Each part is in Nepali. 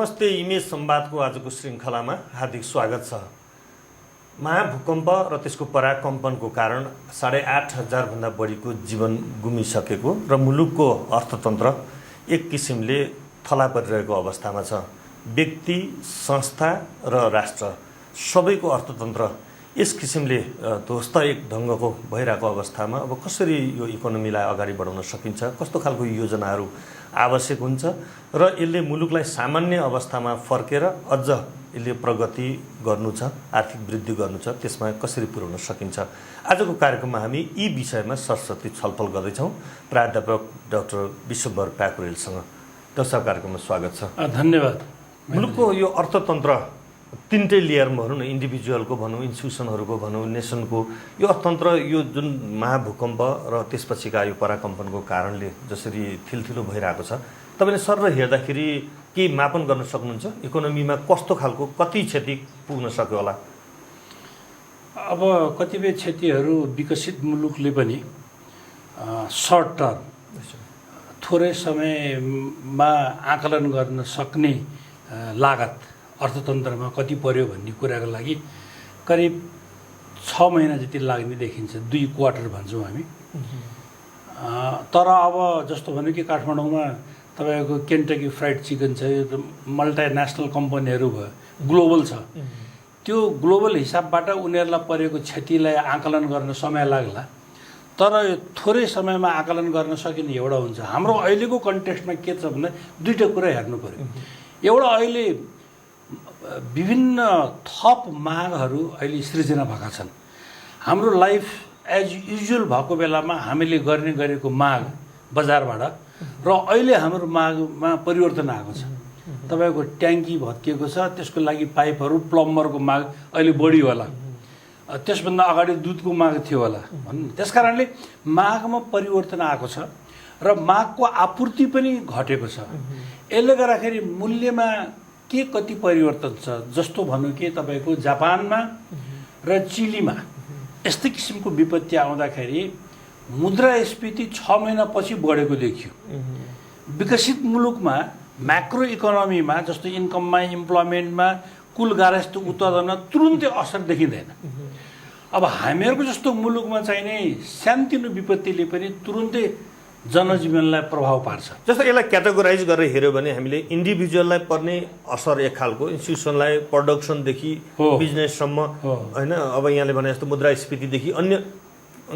नमस्ते इमेज संवादको आजको श्रृङ्खलामा हार्दिक स्वागत छ। महाभूकम्प र त्यसको पराकम्पनको कारण 8,500 भन्दा बढीको जीवन गुमिसकेको र मुलुकको अर्थतन्त्र एक किसिमले थला परिरहेको अवस्थामा छ। व्यक्ति, संस्था र राष्ट्र सबैको अर्थतन्त्र यस किसिमले ध्वस्त एक ढङ्गको भइरहेको अवस्थामा अब कसरी यो इकोनोमीलाई अगाडि बढाउन सकिन्छ, कस्तो खालको योजनाहरू आवश्यक हुन्छ र यसले मुलुकलाई सामान्य अवस्थामा फर्केर अझ यसले प्रगति गर्नु छ, आर्थिक वृद्धि गर्नु छ, त्यसमा कसरी पुर्याउन सकिन्छ। आजको कार्यक्रममा हामी यी विषयमा सरस्वती छलफल गर्दैछौँ प्राध्यापक डाक्टर विश्वम्भर प्याकुरेलसँग। दर्शक कार्यक्रममा स्वागत छ। धन्यवाद। मुलुकको यो अर्थतन्त्र तीनटै लेयरमा भनौँ न, इन्डिभिजुअलको भनौँ, इन्स्टिट्युसनहरूको भनौँ, नेसनको यो अर्थतन्त्र यो जुन महाभूकम्प र त्यसपछिका यो पराकम्पनको कारणले जसरी थिलथिलो भइरहेको छ, तपाईँले सर हेर्दाखेरि के मापन गर्न सक्नुहुन्छ? इकोनोमीमा कस्तो खालको कति क्षति पुग्न सक्यो होला? अब कतिपय क्षतिहरू विकसित मुलुकले पनि सर्ट टर्म थोरै समयमा आकलन गर्न सक्ने लागत अर्थतन्त्रमा कति पर्यो भन्ने कुराको लागि करिब 6 महिना जति लाग्ने देखिन्छ, 2 क्वार्टर भन्छौँ हामी। तर अब जस्तो भन्यो कि काठमाडौँमा तपाईँको केन्टकी फ्राइड चिकन छ, यो त मल्टिनेसनल कम्पनीहरू भयो, ग्लोबल छ। त्यो ग्लोबल हिसाबबाट उनीहरूलाई परेको क्षतिलाई आकलन गर्न समय लाग्ला, तर थोरै समयमा आकलन गर्न सकिने एउटा हुन्छ। हाम्रो अहिलेको कन्टेक्स्टमा के छ भन्दा दुईवटा कुरा हेर्नु पर्यो। एउटा अहिले विभिन्न थप मागहरू अहिले सृजना भएका छन्। हाम्रो लाइफ एज युजुअल भएको बेलामा हामीले गर्ने गरेको माग बजारबाट र अहिले हाम्रो मागमा परिवर्तन आएको छ। तपाईँको ट्याङ्की भत्किएको छ, त्यसको लागि पाइपहरू, प्लम्बरको माग अहिले बढी होला, त्यसभन्दा अगाडि दुधको माग थियो होला भन्नु। त्यस कारणले मागमा परिवर्तन आएको छ र मागको आपूर्ति पनि घटेको छ। यसले गर्दाखेरि मूल्यमा के कति परिवर्तन छ, जस्तो भन्नु कि तपाईँको जापानमा र चिलीमा यस्तै किसिमको विपत्ति आउँदाखेरि मुद्रास्फीति 6 महिनापछि बढेको देखियो। विकसित मुलुकमा म्याक्रो इकोनोमीमा जस्तो इन्कममा, इम्प्लोइमेन्टमा, कुल गार्हस्थ्य उत्पादनमा तुरुन्तै असर देखिँदैन। अब हामीहरूको जस्तो मुलुकमा चाहिने सानोतिनो विपत्तिले पनि तुरुन्तै जनजीवनलाई प्रभाव पार्छ। जस्तो यसलाई क्याटेगोराइज गरेर हेऱ्यो भने हामीले इन्डिभिजुअललाई पर्ने असर एक खालको, इन्स्टिट्युसनलाई प्रोडक्सनदेखि बिजनेससम्म होइन, अब यहाँले भने जस्तो मुद्रास्फीतिदेखि अन्य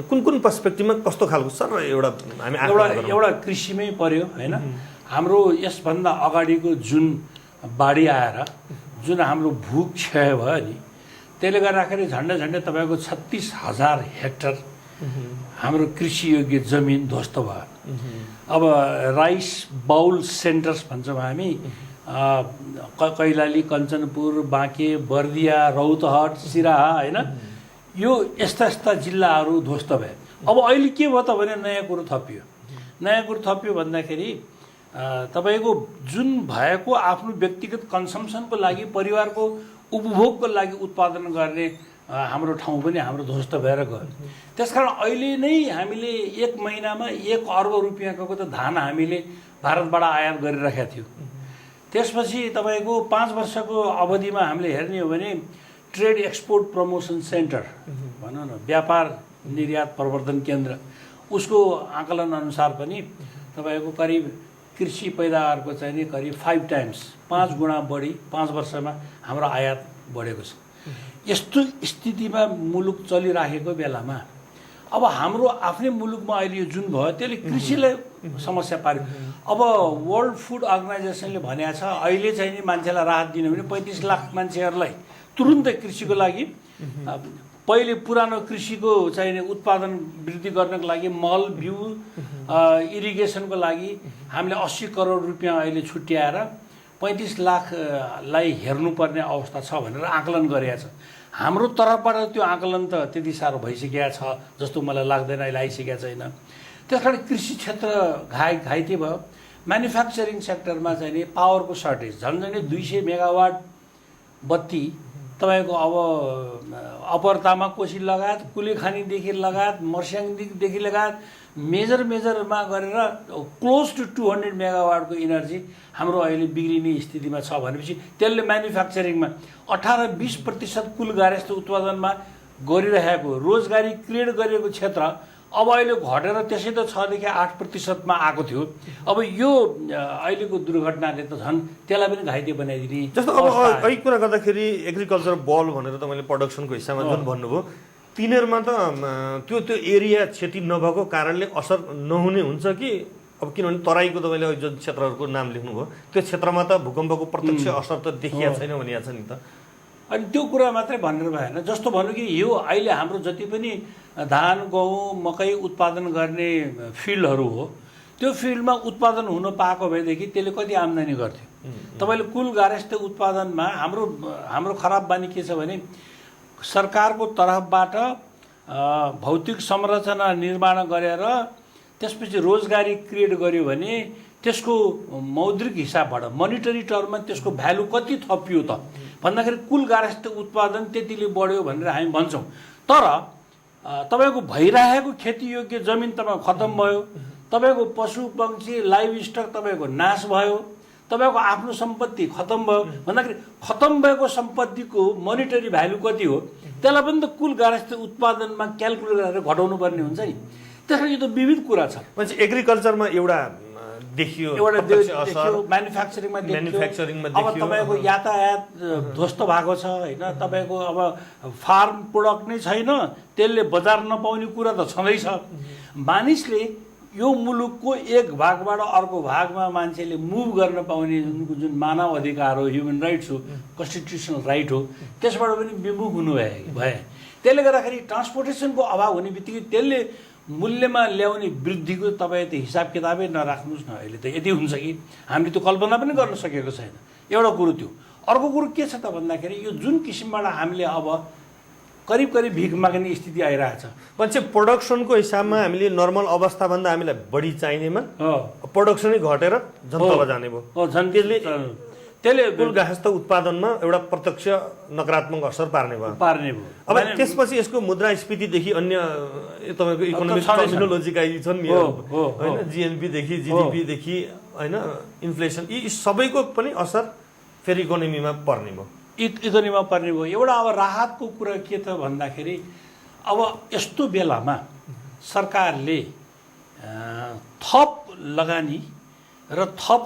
कुन कुन पर्सपेक्टिभमा कस्तो खालको सर एउटा हामी एउटा कृषिमै पर्यो होइन। हाम्रो यसभन्दा अगाडिको जुन बाढी आएर जुन हाम्रो भूक्षय भयो नि, त्यसले गर्दाखेरि झन्डै तपाईँको 36,000 हेक्टर हाम्रो कृषियोग्य जमिन ध्वस्त भयो। अब राइस बाउल सेन्टर्स भन्छौँ हामी, कैलाली, कञ्चनपुर, बाँके, बर्दिया, रौतहट, सिराहा होइन, यो यस्ता जिल्लाहरू ध्वस्त भए। अब अहिले के भयो त भने नयाँ कुरो थपियो। नयाँ कुरो थपियो भन्दाखेरि तपाईँको जुन भएको आफ्नो व्यक्तिगत कन्सम्सनको लागि, परिवारको उपभोगको लागि उत्पादन गर्ने हाम्रो ठाउँ पनि हाम्रो ध्वस्त भएर गयो। त्यसकारण अहिले नै हामीले 1 महिनामा 1 अर्ब रुपियाँको त धान हामीले भारतबाट आयात गरिराखेका थियौँ। त्यसपछि तपाईँको 5 वर्षको अवधिमा हामीले हेर्ने हो भने ट्रेड एक्सपोर्ट प्रमोसन सेन्टर भनौँ न, व्यापार निर्यात प्रवर्धन केन्द्र, उसको आकलन अनुसार पनि तपाईँको करिब कृषि पैदावारको चाहिँ नि करिब 5 टाइम्स 5 गुणा बढी 5 वर्षमा हाम्रो आयात बढेको छ। यस्तो स्थितिमा मुलुक चलिराखेको बेलामा अब हाम्रो आफ्नै मुलुकमा अहिले यो जुन भयो त्यसले कृषिलाई समस्या पार्यो। अब वर्ल्ड फुड अर्गनाइजेसनले भनेको छ अहिले चाहिँ नि मान्छेलाई राहत दिनु भने 35 लाख मान्छेहरूलाई तुरुन्तै कृषिको लागि, पहिले पुरानो कृषिको चाहिने उत्पादन वृद्धि गर्नको लागि मल, बिउ, इरिगेसनको लागि हामीले 80 करोड रुपियाँ अहिले छुट्याएर 35 लाखलाई हेर्नुपर्ने अवस्था छ भनेर आकलन गरेका छ। हाम्रो तर्फबाट त्यो आकलन त त्यति साह्रो भइसकेको छ जस्तो मलाई लाग्दैन, अहिले आइसकेको छैन। त्यस कारण कृषि क्षेत्र घाइते भयो। म्यानुफ्याक्चरिङ सेक्टरमा चाहिँ नि पावरको सर्टेज, झन्झनै 200 मेगावाट बत्ती तपाईँको अब अप्पर तामाकोशी लगायत कुलेखानीदेखि लगायत मर्स्याङदेखि लगायत मेजरमा गरेर क्लोज टु 200 मेगावाटको इनर्जी हाम्रो अहिले बिग्रिने स्थितिमा छ भनेपछि त्यसले म्यानुफ्याक्चरिङमा 18-20% कुल गार्हस्थ्य उत्पादनमा गरिरहेको रोजगारी क्रिएट गरेको क्षेत्र अब अहिले घटेर त्यसै त 6 देखि 8%मा आएको थियो। अब यो अहिलेको दुर्घटनाले त झन् त्यसलाई पनि घाइते बनाइदिने जस्तो अब यही कुरा गर्दाखेरि एग्रिकल्चर बल भनेर तपाईँले प्रोडक्सनको हिस्सामा जुन भन्नुभयो तिनीहरूमा त त्यो एरिया क्षति नभएको कारणले असर नहुने हुन्छ कि अब किनभने तराईको तपाईँले जुन क्षेत्रहरूको नाम लेख्नुभयो त्यो क्षेत्रमा त भूकम्पको प्रत्यक्ष असर त देखिया छैन भनिया छ नि त। अनि त्यो कुरा मात्रै भनेर भएन। जस्तो भन्नु कि यो अहिले हाम्रो जति पनि धान गहुँ मकै उत्पादन गर्ने फिल्डहरू हो त्यो फिल्डमा उत्पादन हुन पाएको भएदेखि त्यसले कति आम्दानी गर्थ्यो। तपाईँले कुल गार्हस्थ्य उत्पादनमा हाम्रो खराब बानी के छ भने सरकारको तर्फबाट भौतिक संरचना निर्माण गरेर त्यसपछि रोजगारी क्रिएट गर्यो भने त्यसको मौद्रिक हिसाबबाट मोनिटरी टर्ममा त्यसको भ्यालु कति थपियो त भन्दाखेरि कुल गार्हस्थ्य उत्पादन त्यतिले बढ्यो भनेर हामी भन्छौँ। तर तपाईँको भइरहेको खेतीयोग्य जमिन तपाईँको खत्तम भयो, तपाईँको पशु पक्षी लाइभ स्टक तपाईँको नाश भयो, तपाईँको आफ्नो सम्पत्ति खत्तम भयो भन्दाखेरि खत्तम भएको सम्पत्तिको मोनिटरी भ्यालु कति हो त्यसलाई पनि त कुल गार्हस्थ्य उत्पादनमा क्यालकुलेट गरेर घटाउनु पर्ने हुन्छ नि। त्यसरी यो त विविध कुरा छ। मान्छे एग्रिकल्चरमा एउटा देखियो म्यानुफ्याक्चरिङमा देखियो। अब तपाईँको यातायात ध्वस्त भएको छ होइन, तपाईँको अब फार्म प्रोडक्ट नै छैन त्यसले बजार नपाउने कुरा त छँदैछ। मानिसले यो मुलुकको एक भागबाट अर्को भागमा मान्छेले मुभ गर्न पाउने जुन मानव अधिकार हो, ह्युमन राइट्स हो, कन्स्टिट्युसनल राइट हो, त्यसबाट पनि विमुख हुनु भए त्यसले गर्दाखेरि ट्रान्सपोर्टेसनको अभाव हुने बित्तिकै त्यसले मूल्यमा ल्याउने वृद्धिको तपाईँ त हिसाब किताबै नराख्नुहोस् न। अहिले त यति हुन्छ कि हामीले त्यो कल्पना पनि गर्न सकेको छैन। एउटा कुरो त्यो। अर्को कुरो के छ त भन्दाखेरि यो जुन किसिमबाट हामीले अब करिब भिख माग्ने स्थिति आइरहेछ। मान्छे प्रोडक्सनको हिसाबमा हामीले नर्मल अवस्थाभन्दा हामीलाई बढी चाहिनेमा प्रोडक्सनै घटेर जनतामा जाने भयो। झन् त्यसले कुल गार्हस्थ्य उत्पादनमा एउटा प्रत्यक्ष नकारात्मक असर पार्ने भयो। अब त्यसपछि यसको मुद्रास्फीतिदेखि अन्य तपाईँको इकोनोमिक टर्मिनोलोजीका यी छन् नि होइन, जिएनपीदेखि जिडिपीदेखि होइन, इन्फ्लेसन, यी सबैको पनि असर फेरि इकोनोमीमा पर्ने भयो। इकोनोमीमा पर्ने भयो। एउटा अब राहतको कुरा के त भन्दाखेरि अब यस्तो बेलामा सरकारले थप लगानी र थप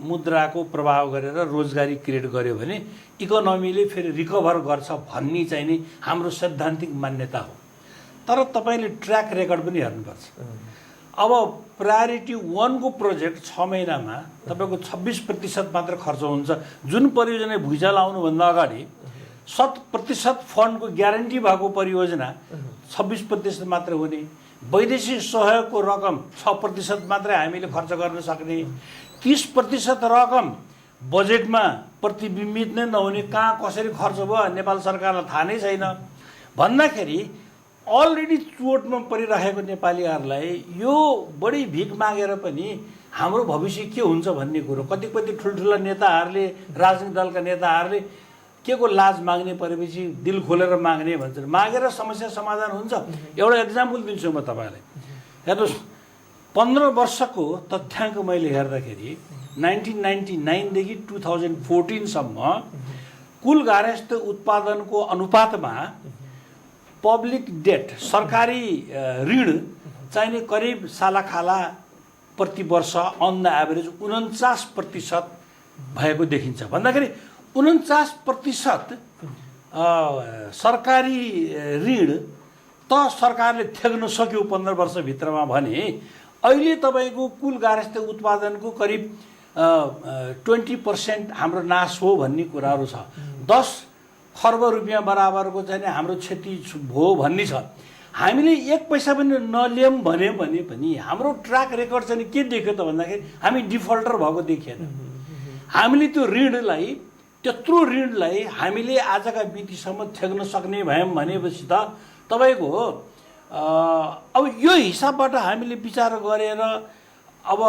मुद्राको प्रभाव गरेर रोजगारी क्रिएट गर्यो भने इकोनोमीले फेरि रिकभर गर्छ भन्ने चाहिँ नि हाम्रो सैद्धान्तिक मान्यता हो। तर तपाईँले ट्र्याक रेकर्ड पनि हेर्नुपर्छ। अब प्रायोरिटी 1 को प्रोजेक्ट 6 महिनामा तपाईँको 26% मात्र खर्च हुन्छ। जुन परियोजना भुइँचालो आउनुभन्दा अगाडि 100% फन्डको ग्यारेन्टी भएको परियोजना 26% मात्र हुने, वैदेशिक सहयोगको रकम 6% मात्रै हामीले खर्च गर्न सक्ने, 30% रकम बजेटमा प्रतिबिम्बित नै नहुने, कहाँ कसरी खर्च भयो नेपाल सरकारलाई थाहा नै छैन भन्दाखेरि अलरेडी चोटमा परिरहेको नेपालीहरूलाई यो बढी भिख मागेर पनि हाम्रो भविष्य के हुन्छ भन्ने कुरो कति ठुल्ठुला नेताहरूले, राजनीतिक दलका नेताहरूले के को लाज माग्ने परेपछि दिल खोलेर माग्ने भन्छन्। मागेर समस्या समाधान हुन्छ। एउटा एक्जाम्पल दिन्छु म तपाईँलाई। हेर्नुहोस् 15 वर्षको तथ्याङ्क मैले हेर्दाखेरि 1999 देखि 2014 कुल गार्हस्थ्य उत्पादनको अनुपातमा पब्लिक डेट सरकारी ऋण चाहिने करिब सालाखाला प्रति वर्ष अन द एभरेज 49% भएको देखिन्छ। भन्दाखेरि 49% सरकारी ऋण त सरकारले थ्याक्न सक्यो 15 वर्षभित्रमा भने अहिले तपाईँको कुल गार्हस्थ्य उत्पादनको करिब 20% हाम्रो नाश हो भन्ने कुराहरू छ। 10 खर्ब रुपियाँ बराबरको चाहिँ हाम्रो क्षति भयो भन्ने छ। हामीले 1 पैसा पनि नलियौँ भने पनि हाम्रो ट्र्याक रेकर्ड चाहिँ के देख्यो त भन्दाखेरि हामी डिफल्टर भएको देखिएन। हामीले त्यो ऋणलाई त्यत्रो ऋणलाई हामीले आजका मितिसम्म थ्याक्न सक्ने भयौँ भनेपछि त तपाईँको अब यो हिसाबबाट हामीले विचार गरेर अब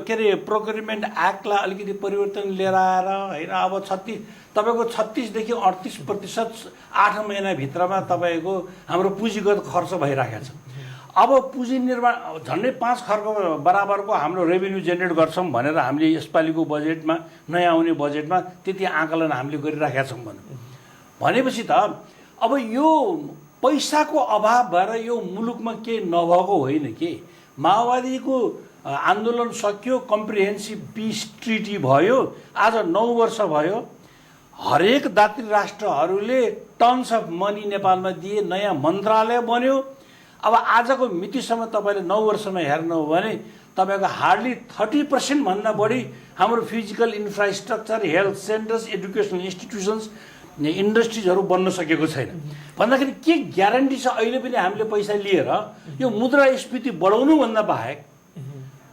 के अरे प्रोक्युरमेन्ट एक्टलाई अलिकति परिवर्तन लिएर आएर होइन अब 36देखि 38% 8 महिनाभित्रमा तपाईँको हाम्रो पुँजीगत खर्च भइराखेको छ। अब पुँजी निर्माण झन्डै 5 खर्ब बराबरको हाम्रो रेभेन्यू जेनेरेट गर्छौँ भनेर हामीले यसपालिको बजेटमा नयाँ आउने बजेटमा त्यति आकलन हामीले गरिराखेका छौँ भनेपछि त अब यो पैसाको अभाव भएर यो मुलुकमा के नभएको होइन के। माओवादीको आन्दोलन सकियो, कम्प्रिहेन्सिभ पिस ट्रिटी भयो, आज 9 वर्ष भयो। हरेक दात्री राष्ट्रहरूले टन्स अफ मनी नेपालमा दिए, नयाँ मन्त्रालय बन्यो। अब आजको मितिसम्म तपाईँले 9 वर्षमा हेर्नु हो भने तपाईँको हार्डली 30% भन्दा बढी हाम्रो physical infrastructure, health centres, educational institutions, इन्डस्ट्रिजहरू बन्न सकेको छैन। भन्दाखेरि के ग्यारेन्टी छ अहिले पनि हामीले पैसा लिएर यो मुद्रास्फीति बढाउनुभन्दा बाहेक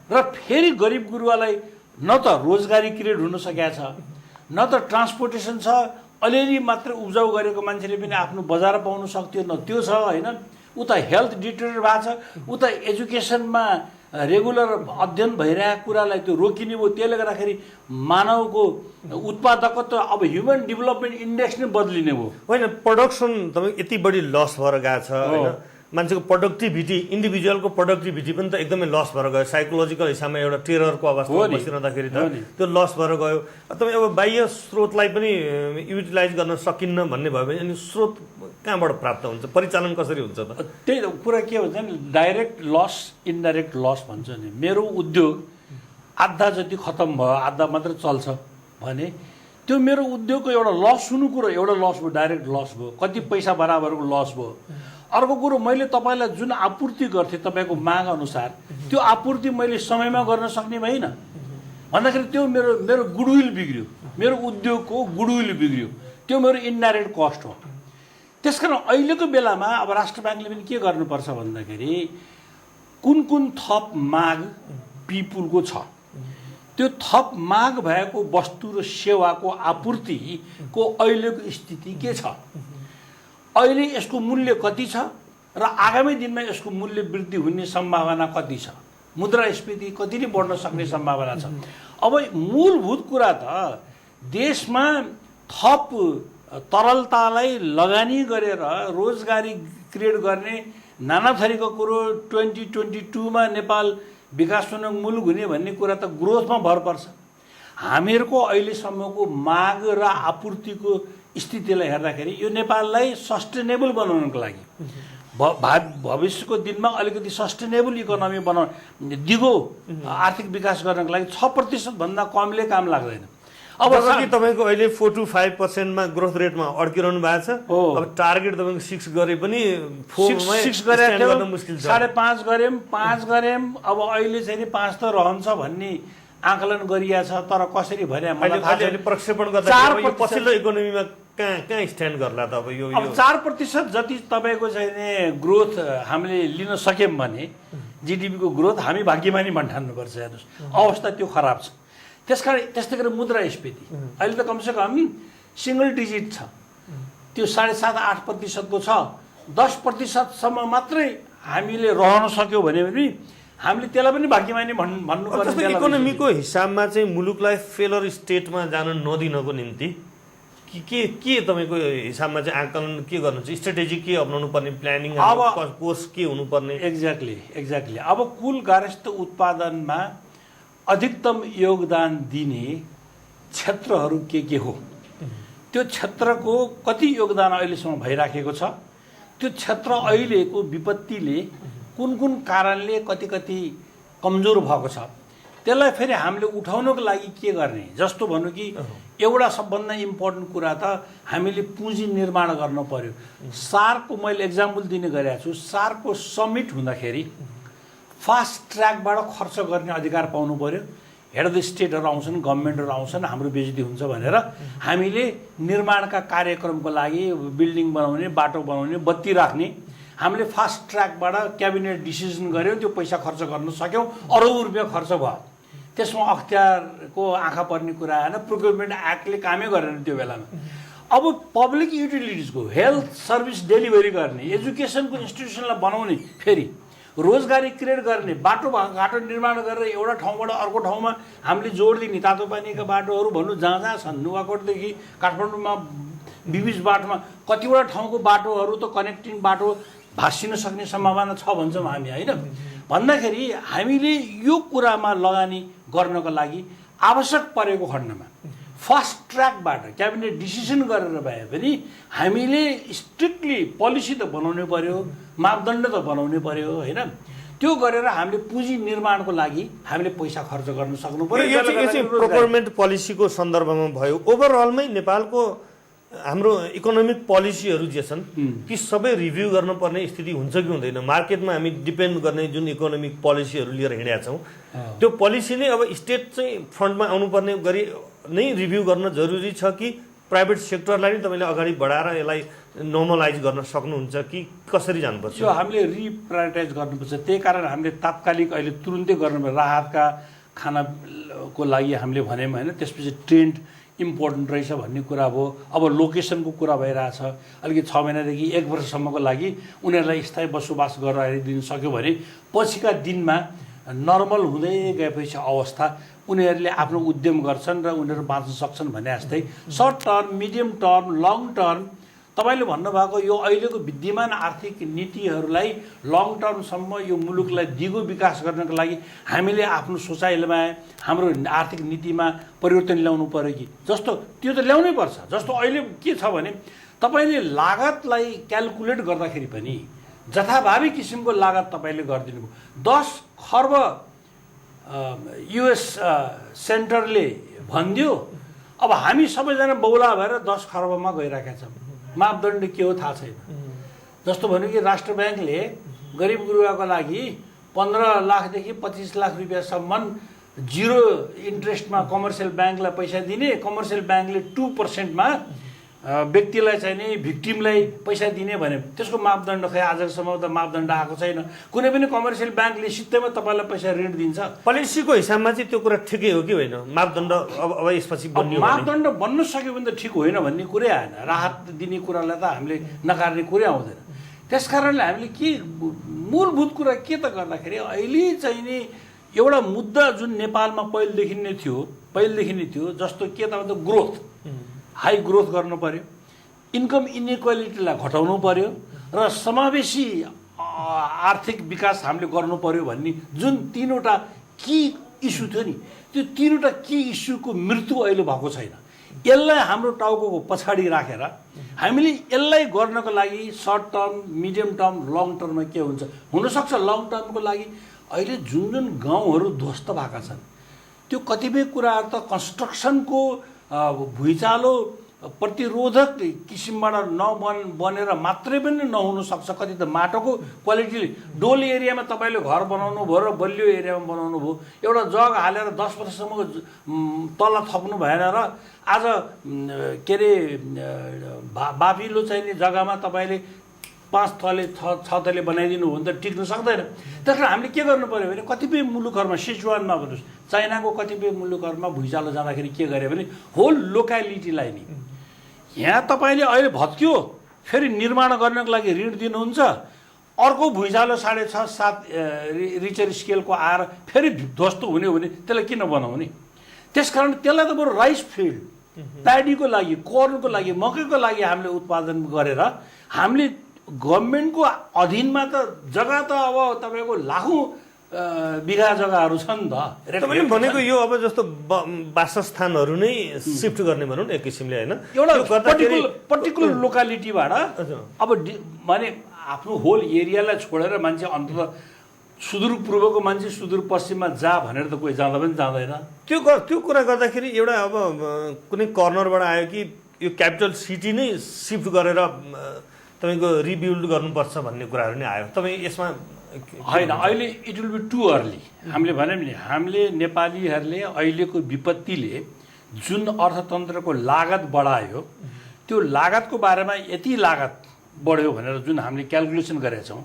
र फेरि गरिब गुरुवालाई न त रोजगारी क्रिएट हुन सकेको छ, न त ट्रान्सपोर्टेसन छ, अलिअलि मात्र उब्जाउ गरेको मान्छेले पनि आफ्नो बजार पाउन सक्थ्यो, न त्यो छ होइन। उता हेल्थ डिटेरियोरेट भएको छ, उता एजुकेसनमा रेगुलर अध्ययन भइरहेको कुरालाई त्यो रोकिने भयो। त्यसले गर्दाखेरि मानवको उत्पादकत्व अब ह्युमन डेभलपमेन्ट इन्डेक्स नै बदलिने भयो। होइन, प्रोडक्सन तपाईँको यति बढी लस भएर गएको छ होइन। मान्छेको प्रोडक्टिभिटी, इन्डिभिजुअलको प्रोडक्टिभिटी पनि त एकदमै लस भएर गयो। साइकोलोजिकल हिसाबमा एउटा टेररको अवस्थामा बसिरहँदाखेरि त त्यो लस भएर गयो। तपाईँ अब बाह्य स्रोतलाई पनि युटिलाइज गर्न सकिन्न भन्ने भयो भने अनि स्रोत कहाँबाट प्राप्त हुन्छ, परिचालन कसरी हुन्छ त? त्यही कुरा के हुन्छ नि, डाइरेक्ट लस इन्डाइरेक्ट लस भन्छ नि। मेरो उद्योग आधा जति खतम भयो, आधा मात्र चल्छ भने त्यो मेरो उद्योगको एउटा लस हुनु कुरो, एउटा लस भयो, डाइरेक्ट लस भयो, कति पैसा बराबरको लस भयो। अर्को कुरो, मैले तपाईँलाई जुन आपूर्ति गर्थेँ तपाईँको माग अनुसार, त्यो आपूर्ति मैले समयमा गर्न सक्ने भइनँ भन्दाखेरि त्यो मेरो गुडविल बिग्रियो, मेरो उद्योगको गुडविल बिग्रियो। त्यो मेरो इन्डाइरेक्ट कस्ट हो। त्यसकारण अहिलेको बेलामा अब राष्ट्र ब्याङ्कले पनि के गर्नुपर्छ भन्दाखेरि कुन कुन थप माग पिपुलको छ, त्यो थप माग भएको वस्तु र सेवाको आपूर्तिको अहिलेको स्थिति के छ, अहिले यसको मूल्य कति छ र आगामी दिनमा यसको मूल्य वृद्धि हुने सम्भावना कति छ, मुद्रास्फीति कति नै बढ्न सक्ने सम्भावना छ। अब मूलभूत कुरा त देशमा थप तरलतालाई लगानी गरेर रोजगारी क्रिएट गर्ने नाना थरीको कुरो 2022मा नेपाल विकासोन्मुख मुलुक हुने भन्ने कुरा त ग्रोथमा भर पर्छ। हामीहरूको अहिलेसम्मको माग र आपूर्तिको स्थितिलाई हेर्दाखेरि यो नेपाललाई सस्टेनेबल बनाउनको लागि भविष्यको दिनमा अलिकति सस्टेनेबल इकोनोमी बनाउन, दिगो आर्थिक विकास गर्नको लागि 6% भन्दा कमले काम लाग्दैन। अब तपाईँको अहिले 4 to 5% ग्रोथ रेटमा अड्किरहनु भएको छ। अब टार्गेट तपाईँको 6 गरे पनि 6 गरे मुस्किल छ, 5.5 गऱ्यौँ, 5 गऱ्यौँ। अब अहिले चाहिँ 5 त रहन्छ भन्ने आकलन गरिया छ, तर कसरी भने मलाई थाहा छैन। प्रक्षेपण गर्दा यो पछिल्लो इकोनोमीमा कहाँ स्ट्यान्ड गर्ला त? अब यो 4% जति तपाईँको चाहिँ ग्रोथ हामीले लिन सक्यौँ भने जिडिपीको ग्रोथ हामी भाग्यमानी भन्ठान्नुपर्छ। हेर्नुहोस् अवस्था त्यो खराब छ। त्यस्तै गरेर मुद्रास्फीति अहिले त कमसेकम सिंगल डिजिट छ, त्यो 7.5-8% को छ। 10%सम्म मात्रै हामीले रहन सक्यौँ भने पनि हामीले त्यसलाई पनि भाग्यमानी भन्नुपर्छ। इकोनोमीको हिसाबमा चाहिँ मुलुकलाई फेलर स्टेटमा जान नदिनको निम्ति के तपाईँको हिसाबमा चाहिँ आकलन के गर्नुहुन्छ, स्ट्रेटेजी के अप्नाउनु पर्ने, प्लानिङ अब कोर्स के हुनुपर्ने? एक्ज्याक्टली अब कुल गार्हस्थ्य उत्पादनमा अधिकतम योगदान दिने क्षेत्रहरू के हो, त्यो क्षेत्रको कति योगदान अहिलेसम्म भइराखेको छ, त्यो क्षेत्र अहिलेको विपत्तिले कुन कुन कारणले कति कमजोर भएको छ, त्यसलाई फेरि हामीले उठाउनको लागि के गर्ने। जस्तो भनौँ कि एउटा सबभन्दा इम्पोर्टेन्ट कुरा त हामीले पुँजी निर्माण गर्न पर्यो। सार्कको मैले एक्जाम्पल दिने गरेको छु। सार्कको समिट हुँदाखेरि फास्ट ट्र्याकबाट खर्च गर्ने अधिकार पाउनु पर्यो। हेड अफ द स्टेटहरू आउँछन्, गभर्मेन्टहरू आउँछन्, हाम्रो बेइज्जती हुन्छ भनेर हामीले निर्माणका कार्यक्रमको लागि बिल्डिङ बनाउने, बाटो बनाउने, बत्ती राख्ने हामीले फास्ट ट्र्याकबाट क्याबिनेट डिसिजन गऱ्यौँ, त्यो पैसा खर्च गर्न सक्यौँ, अरबौँ रुपियाँ खर्च भयो। त्यसमा अख्तियारको आँखा पर्ने कुरा आएन, प्रोक्युरमेन्ट एक्टले कामै गरेन त्यो बेलामा। अब पब्लिक युटिलिटिजको हेल्थ सर्भिस डेलिभरी गर्ने, एजुकेसनको इन्स्टिट्युसनलाई बनाउने, फेरि रोजगारी क्रिएट गर्ने, बाटोघाटो निर्माण गरेर एउटा ठाउँबाट अर्को ठाउँमा हामीले जोड दिने तातो पानीका बाटोहरू भन्नु जहाँ जहाँ छन्, नुवाकोटदेखि काठमाडौँमा बिबिच बाटोमा कतिवटा ठाउँको बाटोहरू त कनेक्टिङ बाटो भाँसिन सक्ने सम्भावना छ भन्छौँ हामी, होइन? भन्दाखेरि हामीले यो कुरामा लगानी गर्नको लागि आवश्यक परेको खण्डमा फास्ट ट्र्याकबाट क्याबिनेट डिसिसन गरेर भए पनि हामीले स्ट्रिक्टली पोलिसी त बनाउनै पर्यो, मापदण्ड त बनाउनै पर्यो, होइन? त्यो गरेर हामीले पुँजी निर्माणको लागि हामीले पैसा खर्च गर्न सक्नु पर्यो। यो चाहिँ प्रोक्योरमेन्ट पोलिसीको सन्दर्भमा भयो। ओभरअलमै नेपालको हाम्रो इकोनोमिक पोलिसीहरू जे छन् ती सबै रिभ्यू गर्नुपर्ने स्थिति हुन्छ कि हुँदैन? मार्केटमा हामी डिपेन्ड गर्ने जुन इकोनोमिक पोलिसीहरू लिएर हिँडेका छौँ त्यो पोलिसी नै अब स्टेट चाहिँ फ्रन्टमा आउनुपर्ने गरी नै रिभ्यू गर्न जरुरी छ कि प्राइभेट सेक्टरलाई नै तपाईँले अगाडि बढाएर यसलाई नर्मलाइज गर्न सक्नुहुन्छ कि कसरी जानुपर्छ? यो हामीले रिप्रायोरिटाइज गर्नुपर्छ। त्यही कारण हामीले तात्कालिक अहिले तुरुन्तै गर्नुपर्छ। राहतका खानाको लागि हामीले भन्यौँ, होइन? त्यसपछि ट्रेन्ड इम्पोर्टेन्ट रहेछ भन्ने कुरा भयो। अब लोकेसनको कुरा भइरहेछ, अलिकति 6 महिनादेखि 1 वर्षसम्मको लागि उनीहरूलाई स्थायी बसोबास गराइदिन सक्यो भने पछिका दिनमा नर्मल हुँदै गएपछि अवस्था उनीहरूले आफ्नो उद्यम गर्छन् र उनीहरू बाँच्न सक्छन् भने जस्तै short term, medium term, long term तपाईँले भन्नुभएको यो अहिलेको विद्यमान आर्थिक नीतिहरूलाई लङ टर्मसम्म यो मुलुकलाई दिगो विकास गर्नको लागि हामीले आफ्नो सोचाइमा, हाम्रो आर्थिक नीतिमा परिवर्तन ल्याउनु पर्यो कि जस्तो त्यो त ल्याउनै पर्छ। जस्तो अहिले के छ भने तपाईँले लागतलाई क्यालकुलेट गर्दाखेरि पनि जथाभावी किसिमको लागत तपाईँले गरिदिनु भयो। 10 खर्ब युएस सेन्टरले भनिदियो, अब हामी सबैजना बौला भएर 10 खर्बमा गइरहेका छौँ। मापदण्ड के हो थाहा छैन। जस्तो भन्यो कि राष्ट्र ब्याङ्कले गरिब गुरुवाको लागि 15 लाखदेखि 25 लाख रुपियाँसम्म 0 इन्ट्रेस्टमा कमर्सियल ब्याङ्कलाई पैसा दिने, कमर्सियल ब्याङ्कले 2%मा व्यक्तिलाई चाहिँ नि भिक्टिमलाई पैसा दिने भने त्यसको मापदण्ड खै आजसम्म त मापदण्ड आएको छैन। कुनै पनि कमर्सियल ब्याङ्कले सित्तैमा तपाईँलाई पैसा ऋण दिन्छ। पोलिसीको हिसाबमा चाहिँ त्यो कुरा ठिकै हो कि होइन? मापदण्ड अब यसपछि बन्यो, मापदण्ड बन्न सक्यो भने त ठिक होइन भन्ने कुरै आएन। राहत दिने कुरालाई त हामीले नकार्ने कुरै आउँदैन। त्यसकारणले हामीले के मूलभूत कुरा के त गर्दाखेरि अहिले चाहिँ नि एउटा मुद्दा जुन नेपालमा पहिलेदेखि नै थियो जस्तो के त भन्दा ग्रोथ, हाई ग्रोथ गर्नु पर्यो, इन्कम इनइक्वालिटीलाई घटाउनु पर्यो र समावेशी आर्थिक विकास हामीले गर्नु पर्यो भन्ने जुन 3वटा की इस्यु थियो नि, त्यो 3वटा की इस्युको मृत्यु अहिले भएको छैन। यसलाई हाम्रो टाउको पछाडि राखेर हामीले यसलाई गर्नको लागि short term, medium term, long टर्ममा के हुन्छ हुनसक्छ। लङ टर्मको लागि अहिले जुन गाउँहरू ध्वस्त भएका छन् त्यो कतिपय कुराहरू त कन्स्ट्रक्सनको भुइँचालो प्रतिरोधक किसिमबाट बनेर मात्रै पनि नहुन सक्छ। कति त माटोको क्वालिटीले डोल एरियामा तपाईँले घर बनाउनु भयो र बलियो एरियामा बनाउनु भयो, एउटा जग हालेर 10 वर्षसम्म तल थप्नु भएन र आज के अरे बाफिलो चाहिने जग्गामा तपाईँले 5 तले 6 तले बनाइदिनु हो भने त टिक्न सक्दैन। त्यसकारण हामीले के गर्नु पर्यो भने कतिपय मुलुकहरूमा, सिचुवानमा भन्नुहोस्, चाइनाको कतिपय मुलुकहरूमा भुइँचालो जाँदाखेरि के गर्यो भने होल लोकालिटीलाई नि यहाँ तपाईँले अहिले भत्कियो फेरि निर्माण गर्नको लागि ऋण दिनुहुन्छ, अर्को भुइँचालो 6.5-7 रिचर स्केलको आएर फेरि ध्वस्त हुने हो भने त्यसलाई किन बनाउने? त्यसकारण त्यसलाई त बरु राइस फिल्ड, प्याडीको लागि, कर्नको लागि, मकैको लागि हामीले उत्पादन गरेर हामीले गभर्मेन्टको अधीनमा त जग्गा त अब तपाईँको लाखौँ बिघा जग्गाहरू छ नि त। तपाईँले भनेको यो अब जस्तो वासस्थानहरू नै सिफ्ट गर्ने भनौँ न एक किसिमले, होइन? एउटा पर्टिकुलर लोकालिटीबाट अब माने आफ्नो होल एरियालाई छोडेर मान्छे अन्तत सुदूरपूर्वको मान्छे सुदूरपश्चिममा जा भनेर त कोही जाँदा पनि जाँदैन। त्यो कुरा गर्दाखेरि एउटा अब कुनै कर्नरबाट आयो कि यो क्यापिटल सिटी नै सिफ्ट गरेर तपाईँको रिबिल्ड गर्नुपर्छ भन्ने कुराहरू नै आयो। तपाईँ यसमा होइन, अहिले it will be too early. हामीले भन्यौँ नि, हामीले नेपालीहरूले अहिलेको विपत्तिले जुन अर्थतन्त्रको लागत बढायो त्यो लागतको बारेमा यति लागत बढ्यो भनेर जुन हामीले क्यालकुलेसन गरेका छौँ,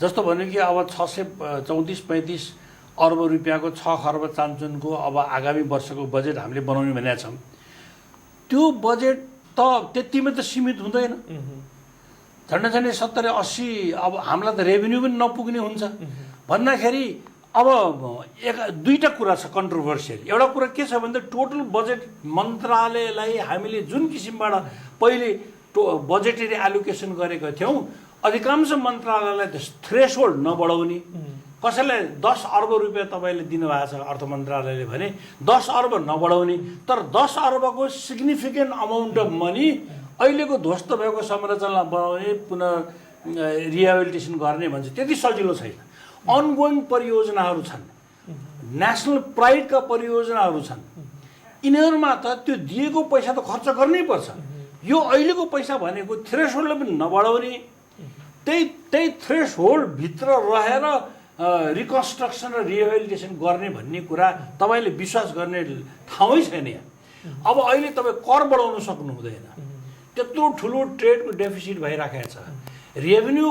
जस्तो भन्यो कि अब 634-35 अर्ब रुपियाँको 6 खर्ब चान्चुनको अब आगामी वर्षको बजेट हामीले बनाउने भनेका छौँ। त्यो बजेट त त्यतिमै त सीमित हुँदैन। झन्डै झन्डै 70-80 अब हामीलाई त रेभेन्यू पनि नपुग्ने हुन्छ भन्दाखेरि अब दुईटा कुरा छ कन्ट्रोभर्सियल। एउटा कुरा के छ भने टोटल बजेट मन्त्रालयलाई हामीले जुन किसिमबाट पहिले बजेटरी एलोकेसन गरेका थियौँ, अधिकांश मन्त्रालयलाई थ्रेसहोल्ड नबढाउने, कसैलाई 10 अर्ब रुपियाँ तपाईँले दिनुभएको छ अर्थ मन्त्रालयले भने 10 अर्ब नबढाउने, तर 10 अर्बको सिग्निफिकेन्ट अमाउन्ट अफ मनी अहिलेको ध्वस्त भएको संरचना बनाउने, पुनः रिहेबिलिटेसन गर्ने भन्छ, त्यति सजिलो छैन। अनगोइङ परियोजनाहरू छन्, नेसनल प्राइडका परियोजनाहरू छन्, यिनीहरूमा त त्यो दिएको पैसा त खर्च गर्नै पर्छ। यो अहिलेको पैसा भनेको थ्रेसहोल्डले पनि नबढाउने, त्यही थ्रेसहोल्डभित्र रहेर रिकन्स्ट्रक्सन र रिहेबिलिटेसन गर्ने भन्ने कुरा तपाईँले विश्वास गर्ने ठाउँै छैन यहाँ। अब अहिले तपाईँ कर बढाउन सक्नु हुँदैन, त्यत्रो ठुलो ट्रेडको डेफिसिट भइराखेको छ। रेभेन्यू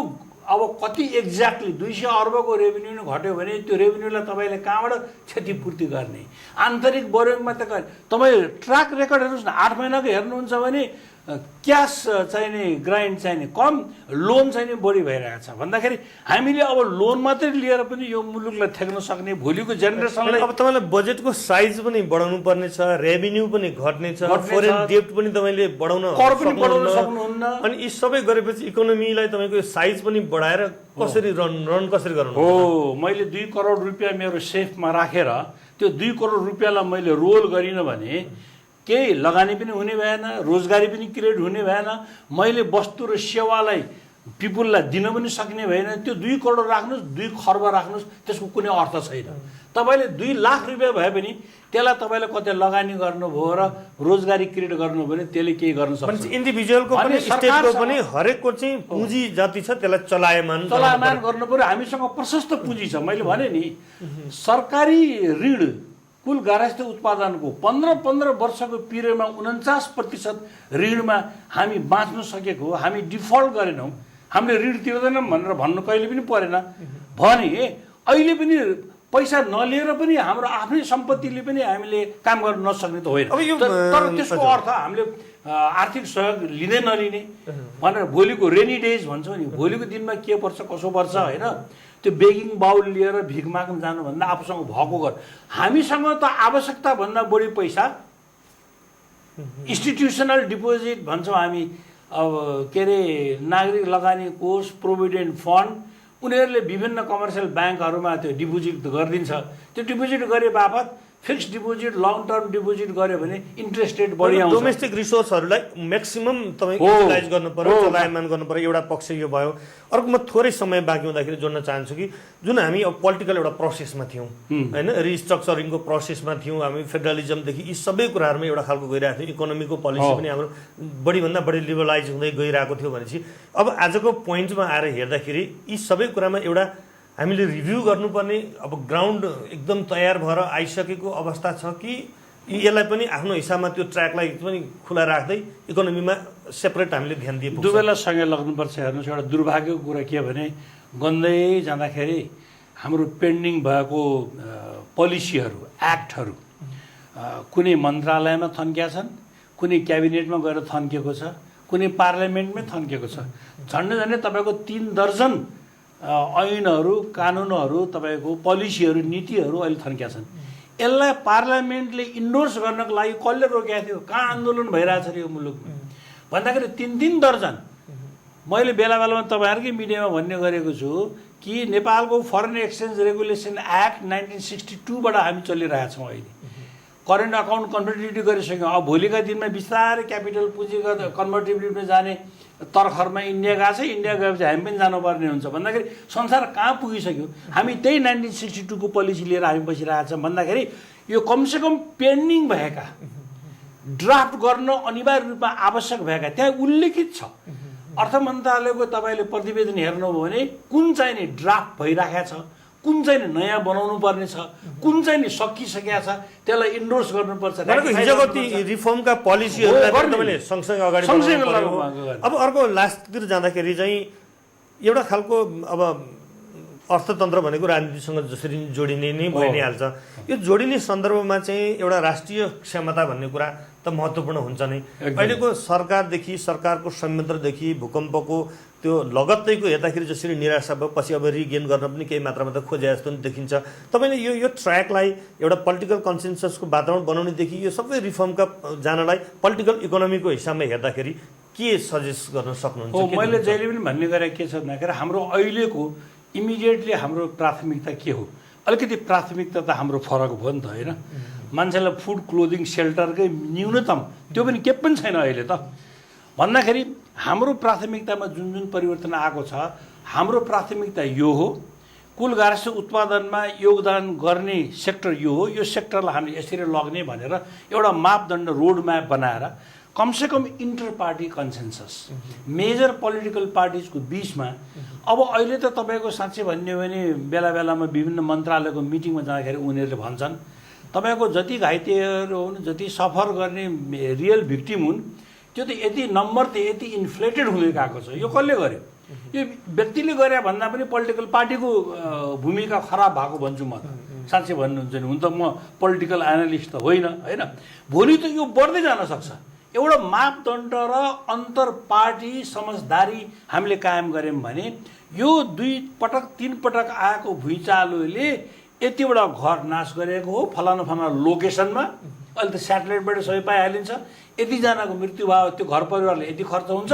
अब कति एक्ज्याक्टली 200 अर्बको रेभेन्यू नै घट्यो भने त्यो रेभेन्यूलाई तपाईँले कहाँबाट क्षतिपूर्ति गर्ने? आन्तरिक बरोइङमा त तपाईँ ट्र्याक रेकर्ड हेर्नुहोस् न, 8 महिनाको हेर्नुहुन्छ भने क्यास चाहिने, ग्राइन्ड चाहिने कम, लोन चाहिने बढी भइरहेको छ भन्दाखेरि हामीले अब लोन मात्रै लिएर पनि यो मुलुकलाई थ्याक्न सक्ने भोलिको जेनेरेसनलाई अब तपाईँलाई बजेटको साइज पनि बढाउनु पर्ने छ, रेभेन्यू पनि घट्ने छ, फरेन डेब्ट पनि तपाईँले बढाउन सक्नुहुन्न। अनि यी सबै गरेपछि इकोनोमीलाई तपाईँको साइज पनि बढाएर कसरी रन कसरी गर्नु हो? मैले 2 करोड रुपियाँ मेरो सेफमा राखेर त्यो 2 करोड रुपियाँलाई मैले रोल गरिनँ भने केही लगानी पनि हुने भएन, रोजगारी पनि क्रिएट हुने भएन, मैले वस्तु र सेवालाई पिपुललाई दिन पनि सक्ने भएन। त्यो 2 करोड राख्नुहोस्, 2 खर्ब राख्नुहोस्, त्यसको कुनै अर्थ छैन। तपाईँले 2 लाख रुपियाँ भए पनि त्यसलाई तपाईँले कतै लगानी गर्नुभयो र रोजगारी क्रिएट गर्नु भने त्यसले केही गर्न सक्छ। इन्डिभिजुअलको पनि स्टेटको पनि हरेकको चाहिँ पुँजी जति छ त्यसलाई चलायमान गर्नु पर्यो। हामीसँग प्रशस्त पुँजी छ। मैले भने नि सरकारी ऋण कुल गार्हस्थ्य उत्पादनको 15 वर्षको पिरियडमा 49% ऋणमा हामी बाँच्न सकेको, हामी डिफल्ट गरेनौँ, हामीले ऋण तिर्दैनौँ भनेर भन्नु कहिले पनि परेन। भने अहिले पनि पैसा नलिएर पनि हाम्रो आफ्नै सम्पत्तिले पनि हामीले काम गर्न नसक्ने त होइन। तर त्यसको अर्थ हामीले आर्थिक सहयोग लिँदै नलिने भनेर भोलिको रेनी डेज भन्छौँ नि, भोलिको दिनमा के पर्छ कसो पर्छ होइन, त्यो बेगिङ बाउल लिएर भिख माग्न जानुभन्दा आफूसँग भएको गर। हामीसँग त आवश्यकताभन्दा बढी पैसा इन्स्टिट्युसनल डिपोजिट भन्छौँ हामी, अब के अरे नागरिक लगानी कोष, प्रोभिडेन्ट फन्ड, उनीहरूले विभिन्न कमर्सियल ब्याङ्कहरूमा त्यो डिपोजिट गरिदिन्छ। त्यो डिपोजिट गरे बापत fixed deposit, long term deposit गर्यो भने इन्ट्रेस्ट रेट बढी आउँछ। डोमेस्टिक रिसोर्सहरूलाई म्याक्सिमम तपाईँ युटिलाइज गर्नु पर्यो, चलायमान गर्नु पर्यो। एउटा पक्ष यो भयो। अर्को म थोरै समय बाँकी हुँदाखेरि जोड्न चाहन्छु कि जुन हामी अब पोलिटिकल एउटा प्रोसेसमा थियौँ होइन, रिस्ट्रक्चरिङको प्रोसेसमा थियौँ हामी, फेडरलिजमदेखि यी सबै कुराहरूमा एउटा खालको गइरहेको थियो, इकोनोमीको पोलिसी पनि हाम्रो बढीभन्दा बढी लिबरलाइज हुँदै गइरहेको थियो भनेपछि अब आजको पोइन्टमा आएर हेर्दाखेरि यी सबै कुरामा एउटा हामीले रिभ्यू गर्नुपर्ने अब ग्राउन्ड एकदम तयार भएर आइसकेको अवस्था छ कि यसलाई पनि आफ्नो हिसाबमा त्यो ट्र्याकलाई पनि खुला राख्दै इकोनोमीमा सेपरेट हामीले ध्यान दिए दुवैलाई सँगै लाग्नुपर्छ। हेर्नुहोस्, एउटा दुर्भाग्यको कुरा के भने गन्दै जाँदाखेरि हाम्रो पेन्डिङ भएको पोलिसीहरू, एक्टहरू कुनै मन्त्रालयमा थन्किया छन्, कुनै क्याबिनेटमा गएर थन्किएको छ, कुनै पार्लियामेन्टमै थन्किएको छ। झन्डै तपाईँको 3 दर्जन ऐनहरू, कानुनहरू, तपाईँको पोलिसीहरू, नीतिहरू अहिले थन्किया छन्। यसलाई पार्लियामेन्टले इन्डोर्स गर्नको लागि कसले रोकेको थियो? कहाँ आन्दोलन भइरहेछ र यो मुलुकमा भन्दाखेरि 3 दर्जन। मैले बेला बेलामा तपाईँहरूकै मिडियामा भन्ने गरेको छु कि नेपालको फरेन एक्सचेन्ज रेगुलेसन एक्ट 1962बाट हामी चलिरहेछौँ। अहिले करेन्ट अकाउन्ट कन्भर्टिबिलिटी गरिसक्यौँ। अब भोलिका दिनमा बिस्तारै क्यापिटल पुँजीगत कन्भर्टिबिलिटीमा जाने तर्खरमा इन्डिया गएको छ, इन्डिया गएपछि हामी पनि जानुपर्ने हुन्छ भन्दाखेरि संसार कहाँ पुगिसक्यो? हामी त्यही 1962को पोलिसी लिएर हामी बसिरहेका छौँ भन्दाखेरि यो कमसेकम पेन्डिङ भएका, ड्राफ्ट गर्न अनिवार्य रूपमा आवश्यक भएका त्यहाँ उल्लेखित छ। अर्थ मन्त्रालयको तपाईँले प्रतिवेदन हेर्नुभयो भने कुन चाहिँ नि ड्राफ्ट भइरहेको छ, कुन चाहिँ नयाँ बनाउनु पर्ने छ, कुन चाहिँ नि सकिसकेको छ, त्यसलाई इन्डोर्स गर्नुपर्छ। हिजोको ती रिफर्मका पोलिसीहरूलाई तपाईँले सँगसँगै अगाडि बढाउनु। अब अर्को लास्टतिर जाँदाखेरि चाहिँ एउटा खालको अब अर्थतन्त्र भनेको राजनीतिसँग जसरी जोडिने नै भइ नै हाल्छ। यो जोडिने सन्दर्भमा चाहिँ एउटा राष्ट्रिय क्षमता भन्ने कुरा त महत्त्वपूर्ण हुन्छ नै। अहिलेको सरकारदेखि सरकारको संयन्त्रदेखि भूकम्पको त्यो लगत्तैको हेर्दाखेरि जसरी निराशा भयो पछि अब रिगेन गर्न पनि केही मात्रामा त खोजे जस्तो पनि देखिन्छ। तपाईँले यो ट्र्याकलाई एउटा पोलिटिकल कन्सेन्ससको वातावरण बनाउनेदेखि यो सबै रिफर्मका जानलाई पोलिटिकल इकोनोमीको हिसाबमा हेर्दाखेरि के सजेस्ट गर्न सक्नुहुन्छ? मैले जहिले पनि भन्ने गरेँ के छ भन्दाखेरि हाम्रो अहिलेको इमिडिएटली हाम्रो प्राथमिकता के हो? अलिकति प्राथमिकता त हाम्रो फरक भयो नि त होइन। मान्छेलाई फुड क्लोदिङ सेल्टरकै न्यूनतम त्यो पनि के पनि छैन अहिले त भन्दाखेरि हाम्रो प्राथमिकतामा जुन जुन परिवर्तन आएको छ हाम्रो प्राथमिकता यो हो। कुल गार्हस्थ्य उत्पादनमा योगदान गर्ने सेक्टर यो हो, यो सेक्टरलाई हामीले यसरी लग्ने भनेर एउटा मापदण्ड रोड म्याप बनाएर कमसेकम inter party consensus major political पार्टिजको बिचमा। अब अहिले त तपाईँको साँच्चै भन्ने हो भने बेला बेलामा विभिन्न मन्त्रालयको मिटिङमा जाँदाखेरि उनीहरूले भन्छन् तपाईँको जति घाइतेहरू हुन्, जति सफर गर्ने रियल भिक्टिम हुन्, त्यो त यति नम्बर त यति इन्फ्लेटेड हुँदै गएको छ। यो कसले गर्यो? यो व्यक्तिले गरे भन्दा पनि पोलिटिकल पार्टीको भूमिका खराब भएको भन्छु म त। साँच्चै भन्नुहुन्छ नि, हुन त म पोलिटिकल एनालिस्ट त होइन। भोलि त यो बढ्दै जान सक्छ। एउटा मापदण्ड र अन्तर पार्टी समझदारी हामीले कायम गऱ्यौँ भने यो 2 पटक 3 पटक आएको भुइँचालोले यतिवटा घर नाश गरेको हो फलाना फलाना लोकेसनमा। अहिले त स्याटेलाइटबाट सबै पाइहालिन्छ। यतिजनाको मृत्यु भयो, त्यो घर परिवारले यति खर्च हुन्छ।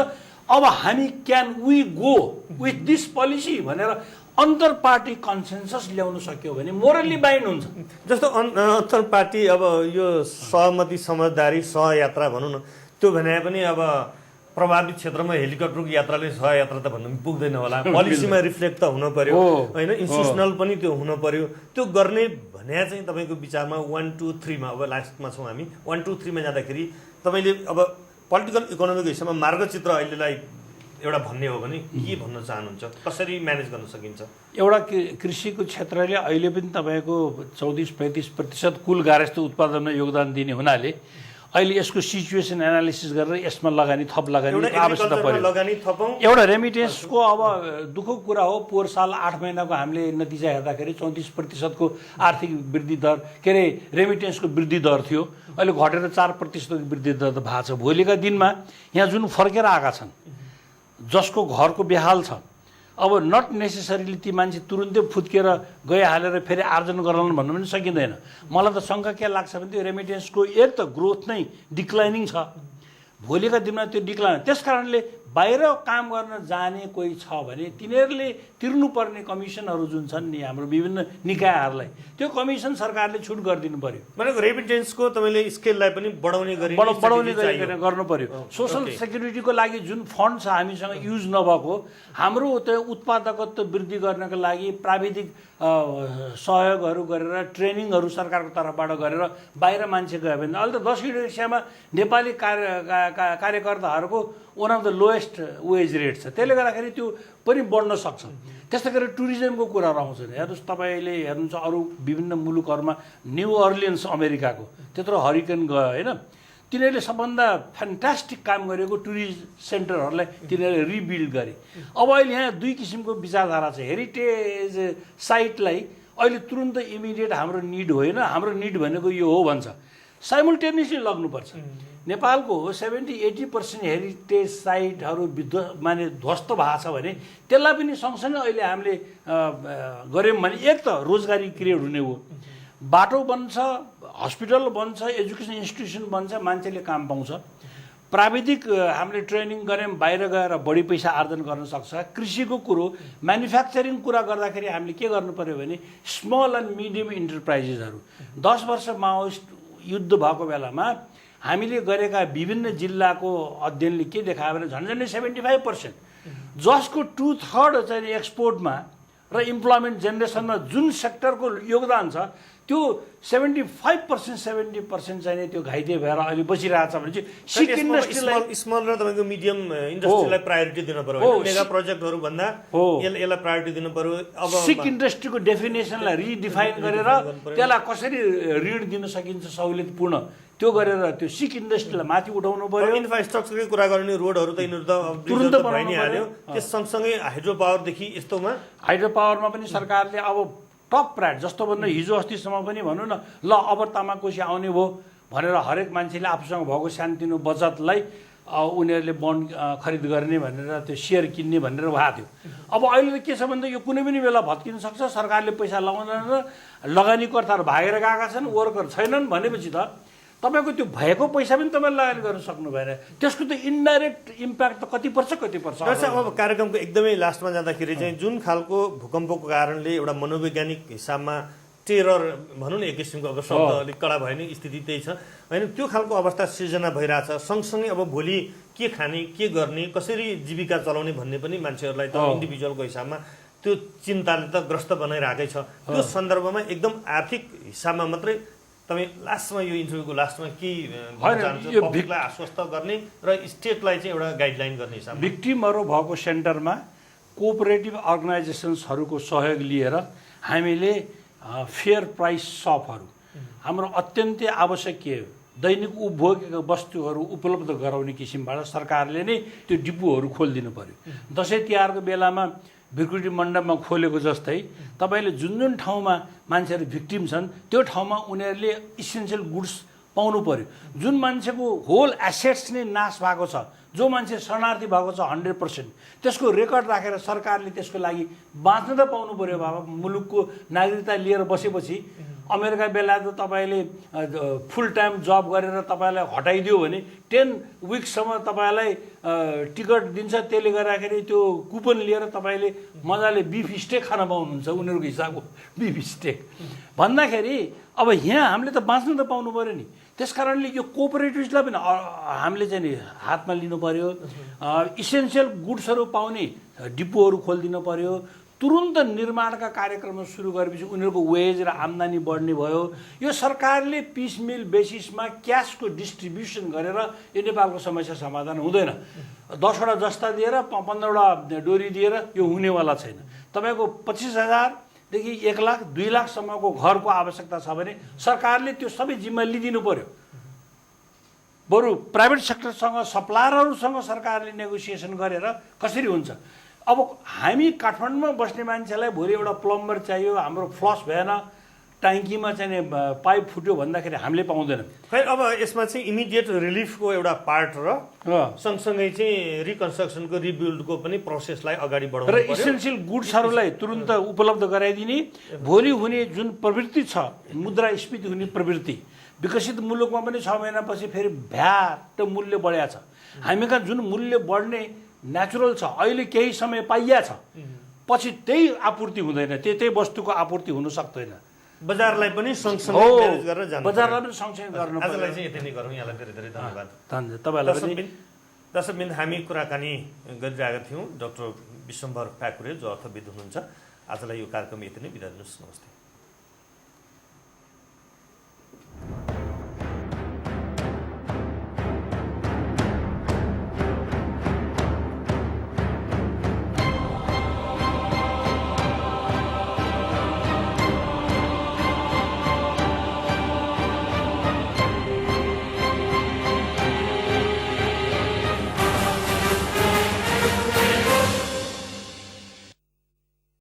अब हामी can we go with this policy भनेर अन्तर पार्टी कन्सेन्सस ल्याउन सक्यो भने मोरली बाइन्ड हुन्छ। जस्तो अन्तर पार्टी अब यो सहमति समझदारी सहयात्रा भनौँ न, त्यो भने पनि अब प्रभावित क्षेत्रमा हेलिकप्टरको यात्राले सहयात्रा त भन्नु पुग्दैन होला। पोलिसीमा रिफ्लेक्ट त हुन पर्यो होइन, इन्स्टिट्युसनल पनि त्यो हुन पर्यो। त्यो गर्ने भने चाहिँ तपाईँको विचारमा 1 2 3 मा अब लास्टमा छौँ हामी 1 2 3 मा जाँदाखेरि तपाईँले अब पोलिटिकल इकोनोमीको हिसाबमा मार्गचित्र अहिलेलाई एउटा भन्ने हो भने के भन्न चाहनुहुन्छ? कसरी म्यानेज गर्न सकिन्छ? एउटा कृषिको क्षेत्रले अहिले पनि तपाईँको 34-35% कुल गार्हस्थ्य उत्पादनमा योगदान दिने हुनाले अहिले यसको सिचुएसन एनालिसिस गरेर यसमा थप लगानी आवश्यकता पर्यो। एउटा रेमिटेन्सको अब दुःखको कुरा हो, पोहोर साल 8 महिनाको हामीले नतिजा हेर्दाखेरि 34% आर्थिक वृद्धि दर रेमिटेन्सको वृद्धि दर थियो। अहिले घटेर 4% वृद्धि दर भएको छ। भोलिका दिनमा यहाँ जुन फर्केर आएका छन्, जसको घरको बेहाल छ, अब नट नेसेसरीली ती मान्छे तुरुन्तै फुत्केर गइहालेर फेरि आर्जन गराउनु भन्नु पनि सकिँदैन। मलाई त शङ्का के लाग्छ भने त्यो रेमिटेन्सको एक त ग्रोथ नै डिक्लाइनिङ छ। भोलिका दिनमा त्यो डिक्लाइन, त्यस कारणले बाहिर काम गर्न जाने कोही छ भने तिनीहरूले तिर्नुपर्ने कमिसनहरू जुन छन् नि हाम्रो विभिन्न निकायहरूलाई, त्यो कमिसन सरकारले छुट गरिदिनु पर्यो। भनेको रेमिटेन्सको तपाईँले स्केललाई पनि बढाउने गर्नु पर्यो। सोसल सेक्युरिटीको लागि जुन फन्ड छ हामीसँग युज नभएको, हाम्रो त्यो उत्पादकत्व वृद्धि गर्नको लागि प्राविधिक सहयोगहरू गरेर ट्रेनिङहरू सरकारको तर्फबाट गरेर बाहिर मान्छे गयो भने अहिले त 10 इन्डोनेसियामा नेपाली कार्यकर्ताहरूको one of the lowest wage rate छ। त्यसले गर्दाखेरि त्यो पनि बढ्न सक्छ। त्यस्तै गरेर टुरिज्मको कुराहरू आउँछ। हेर्नुहोस् तपाईँले हेर्नुहुन्छ अरू विभिन्न मुलुकहरूमा न्यू अर्लियन्स अमेरिकाको त्यत्रो हरिकेन गयो होइन, तिनीहरूले सबभन्दा फ्यान्टास्टिक काम गरेको टुरिस्ट सेन्टरहरूलाई तिनीहरूले रिबिल्ड गरे। अब अहिले यहाँ 2 किसिमको विचारधारा छ। हेरिटेज साइटलाई अहिले तुरुन्त इमिडिएट हाम्रो निड होइन, हाम्रो निड भनेको यो हो भन्छ, साइमल्टेनियसली लग्नुपर्छ। नेपालको 70-80% हेरिटेज साइटहरू ध्वस्त भएको छ भने त्यसलाई पनि सँगसँगै अहिले हामीले गऱ्यौँ भने एक त रोजगारी क्रिएट हुने हो, बाटो बन्छ, हस्पिटल बन्छ, एजुकेसन इन्स्टिट्युसन बन्छ, मान्छेले काम पाउँछ। प्राविधिक हामीले ट्रेनिङ गऱ्यौँ, बाहिर गएर बढी पैसा आर्जन गर्न सक्छ। कृषिको कुरो, म्यानुफ्याक्चरिङ कुरा गर्दाखेरि हामीले के गर्नु पर्यो भने स्मल एन्ड मिडियम इन्टरप्राइजेसहरू 10 वर्ष माओइस्ट युद्ध भएको बेलामा हामीले गरेका विभिन्न जिल्लाको अध्ययनले के देखायो भने झन्झन्डै 75% जसको 2/3 चाहिँ एक्सपोर्टमा र इम्प्लोइमेन्ट जेनेरेसनमा जुन सेक्टरको योगदान छ त्यो 75% 70% चाहिँ त्यो घाइते भएर अहिले बसिरहेको छ भने चाहिँ सिक इन्डस्ट्रीलाई स्मल र तपाईँको मिडियम इन्डस्ट्रीलाई प्रायोरिटी दिनु पर्यो। मेगा प्रोजेक्टहरू भन्दा यसलाई प्रायोरिटी दिनु पर्यो। अब सिक इन्डस्ट्रीको डेफिनेसनलाई रिडिफाइन गरेर त्यसलाई कसरी ऋण दिन सकिन्छ सहुलियतपूर्ण, त्यो गरेर त्यो सिक इन्डस्ट्रीलाई माथि उठाउनु पर्यो। इन्फ्रास्ट्रक्चरकै कुरा गर्ने रोडहरू त यिनीहरू त तुरुन्त भइ नै हाल्यो। त्यस सँगसँगै हाइड्रो पावरदेखि यस्तोमा हाइड्रो पावरमा पनि सरकारले अब टप प्रायोरिटी जस्तो भन्नु हिजो अस्तिसम्म पनि भनौँ न, ल अब तामाकोसी आउने भयो भनेर हरेक मान्छेले आफूसँग भएको सानोतिनो बचतलाई उनीहरूले बन्ड खरिद गर्ने भनेर त्यो सेयर किन्ने भनेर भएको थियो। अब अहिले त के छ भन्दा यो कुनै पनि बेला भत्किन सक्छ, सरकारले पैसा लगाउँदैन र लगानीकर्ताहरू भागेर गएका छन्, वर्कर छैनन् भनेपछि त तपाईँको त्यो भएको पैसा पनि तपाईँले लगानी गर्न सक्नु भएन। त्यसको त इन्डाइरेक्ट इम्प्याक्ट त कति पर्छ। अब कार्यक्रमको एकदमै लास्टमा जाँदाखेरि चाहिँ जुन खालको भूकम्पको कारणले एउटा मनोवैज्ञानिक हिसाबमा टेरर भनौँ न, एक किसिमको अब शब्द अलिक कडा भयो नि, स्थिति त्यही छ होइन, त्यो खालको अवस्था सिर्जना भइरहेछ। सँगसँगै अब भोलि के खाने, के गर्ने, कसरी जीविका चलाउने भन्ने पनि मान्छेहरूलाई त इन्डिभिजुअलको हिसाबमा त्यो चिन्ताले त ग्रस्त बनाइरहेकै छ। त्यो सन्दर्भमा एकदम आर्थिक हिसाबमा मात्रै तपाईँ लास्टमा यो इन्टरभ्यूको लास्टमा के पब्लिकलाई आश्वस्त गर्ने र स्टेटलाई चाहिँ एउटा गाइडलाइन गर्ने हिसाबमा भिक्टिमहरू भएको सेन्टरमा कोअपरेटिभ अर्गनाइजेसन्सहरूको सहयोग लिएर हामीले फेयर प्राइस सपहरू, हाम्रो अत्यन्तै आवश्यकीय दैनिक उपभोग वस्तुहरू उपलब्ध गराउने किसिमबाट सरकारले नै त्यो डिपोहरू खोलिदिनु पर्यो। दसैँ तिहारको बेलामा भिक्टिम मण्डपमा खोलेको जस्तै तपाईँले जुन जुन ठाउँमा मान्छेहरू भिक्टिम छन् त्यो ठाउँमा उनीहरूले इसेन्सियल गुड्स पाउनु पर्यो। जुन मान्छेको होल एसेट्स नै नाश भएको छ, जो मान्छे शरणार्थी भएको छ 100%, त्यसको रेकर्ड राखेर सरकारले त्यसको लागि बाँच्न त पाउनु पर्यो। बाबा मुलुकको नागरिकता लिएर बसेपछि अमेरिका बेला त तपाईँले फुल टाइम जब गरेर तपाईँलाई हटाइदियो भने 10 विकसम्म तपाईँलाई टिकट दिन्छ। त्यसले गर्दाखेरि त्यो कुपन लिएर तपाईँले मजाले बिफ स्टेक खान पाउनुहुन्छ, उनीहरूको हिसाबको बिफ स्टेक भन्दाखेरि अब यहाँ हामीले त बाँच्न त पाउनु पऱ्यो नि। त्यस कारणले यो कोअपरेटिभ्सलाई पनि हामीले चाहिँ नि हातमा लिनु पर्यो। इसेन्सियल गुड्सहरू पाउने डिपोहरू खोलिदिनु पर्यो। तुरुन्त निर्माणका कार्यक्रमहरू सुरु गरेपछि उनीहरूको वेज र आम्दानी बढ्ने भयो। यो सरकारले पिस मिल बेसिसमा क्यासको डिस्ट्रिब्युसन गरेर यो नेपालको समस्या समाधान हुँदैन। 10वटा जस्ता दिएर 15वटा डोरी दिएर यो हुनेवाला छैन। तपाईँको 25,000देखि 1 लाख 2 लाखसम्मको घरको आवश्यकता छ भने सरकारले त्यो सबै जिम्मा लिदिनु पर्यो। बरु प्राइभेट सेक्टरसँग, सप्लायरहरूसँग सरकारले नेगोसिएसन गरेर कसरी हुन्छ। अब हामी काठमाडौँमा बस्ने मान्छेलाई भोलि एउटा प्लम्बर चाहियो, हाम्रो फ्लस भएन, ट्याङ्कीमा चाहिँ पाइप फुट्यो भन्दाखेरि हामीले पाउँदैनौँ। खै अब यसमा चाहिँ इमिडिएट रिलिफको एउटा पार्ट र सँगसँगै चाहिँ रिकन्स्ट्रक्सनको रिबिल्डको पनि प्रोसेसलाई अगाडि बढाउनु र इसेन्सियल गुड्सहरूलाई तुरुन्त उपलब्ध गराइदिने। भोलि हुने जुन प्रवृत्ति छ, मुद्रास्फीति हुने प्रवृत्ति, विकसित मुलुकमा पनि 6 महिनापछि फेरि भ्याट मूल्य बढ्या छ। हामी कहाँ जुन मूल्य बढ्ने नेचुरल छ, अहिले केही समय पाइया छ, पछि त्यही आपूर्ति हुँदैन, त्यही वस्तुको आपूर्ति हुन सक्दैन। बजारलाई पनि सँगसँगै म्यानेज गरेर जानु, बजारलाई पनि सँगसँगै गर्नु पर्यो। आजलाई चाहिँ यति नै गरौँ। यहाँलाई धेरै धेरै धन्यवाद। तपाईँलाई पनि। दर्शकबिन, हामी कुराकानी गरिरहेका थियौँ डाक्टर विश्वम्भर प्याकुरे, जो अर्थविद हुनुहुन्छ। आजलाई यो कार्यक्रम यति नै, बिदा दिनुहोस्, नमस्ते।